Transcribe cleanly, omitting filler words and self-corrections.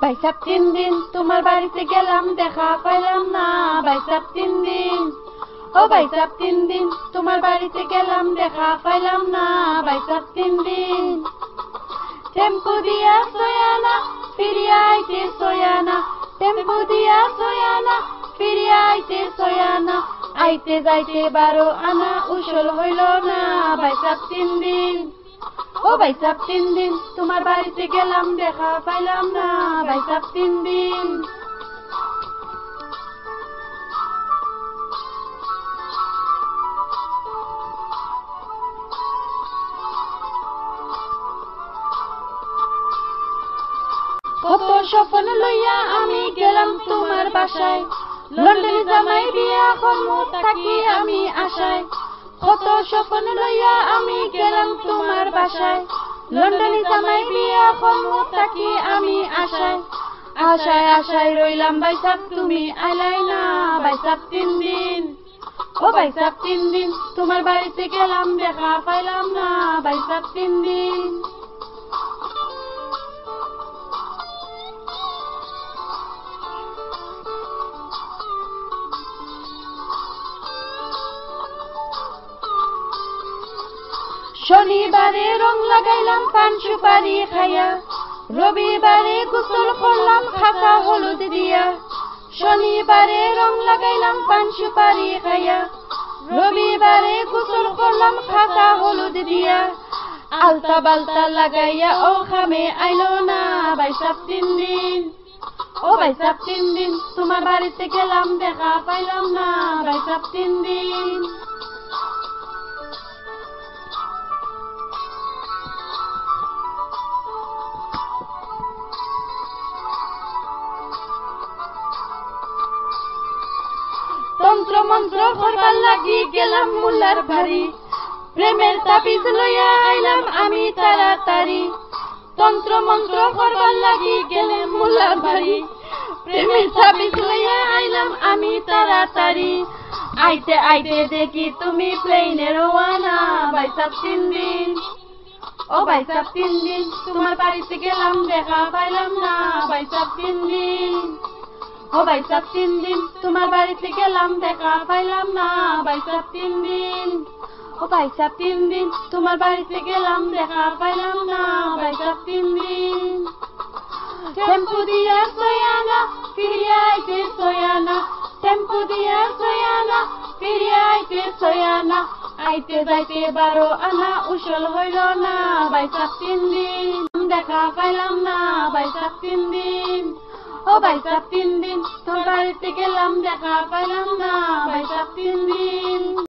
বাইসাব 3 দিন তোমার বাড়িতে গেলাম দেখা পাইলাম না বাইসাব 3 দিন ও বাইসাব 3 দিন তোমার বাড়িতে গেলাম দেখা পাইলাম না বাইসাব 3 দিন টেম্পো দিয়া সয়ানা ফিরিয়া আইতে সয়ানা টেম্পো দিয়া সয়ানা ফিরিয়া আইতে সয়ানা আইতে যাইতে 12 আনা উসল হইল না বাইসাব 3 দিন ও বাইসাব 3 দিন তোমার বাড়িতে গেলাম দেখা পাইলাম না বাইসাব 3 দিন কত স্বপ্ন লইয়া আমি গেলাম তোমার বাসায় লন্ডনে জামাই বিয়া করব থাকি আমি আশায় কত স্বপ্ন লইয়া আমি গেলাম তোমার বাসায় লন্ডনে জামাই বিয়া করব থাকি আমি আশায় আশায় আশায় রইলাম বাইসাব তুমি আইলাই না বাইসাব 3 দিন ও বাইসাব 3 দিন তোমার বাড়িতে গেলাম দেখা পাইলাম না বাইসাব 3 দিন শনিবারে রং লাগাইলাম পান সুপারি খাইয়া রবিবারে গোসল করলাম খাতা হলুদ দিয়া শনিবারে রং লাগাইলাম পান সুপারি খাইয়া রবিবারে গোসল করলাম খাতা হলুদ দিয়া আলতা বালতা লাগাইয়া ও খামে আইলো না বাইসাব 3 দিন ও বাইসাব 3 দিন তোমার বাড়িতে গেলাম দেখা পাইলাম না বাইসাব 3 দিন তন্ত্র মন্ত্র করবার লাগি গেলাম মুল্লার বাড়ি প্রেমের তাবিজ লইয়া আইলাম আমি তাড়াতাড়ি তন্ত্র মন্ত্র করবার লাগি গেলাম মুল্লার বাড়ি প্রেমের তাবিজ লইয়া আইলাম আমি তাড়াতাড়ি আইতে আইতে দেখি তুমি প্লেনে রওনা বাইসাব 3 দিন ও বাইসাব 3 দিন তোমার বাড়িতে গেলাম দেখা পাইলাম না বাইসাব 3 দিন ও বাইসাব 3 দিন তোমার বাড়িতে গেলাম দেখা পাইলাম না বাইসাব 3 দিন ও বাইসাব 3 দিন তোমার বাড়িতে গেলাম দেখা পাইলাম না বাইসাব 3 দিন টেম্পো দিয়া সয়ানা ফিরিয়া আইতে সয়ানা টেম্পো দিয়া সয়ানা ফিরিয়া আইতে সয়ানা আইতে যাইতে 12 আনা উসল হইল না বাইসাব 3 দিন দেখা পাইলাম না বাইসাব 3 দিন ও বাইসাব 3 দিন তোর বাড়িতে গেলাম দেখা পাইলাম না বাইসাব 3 দিন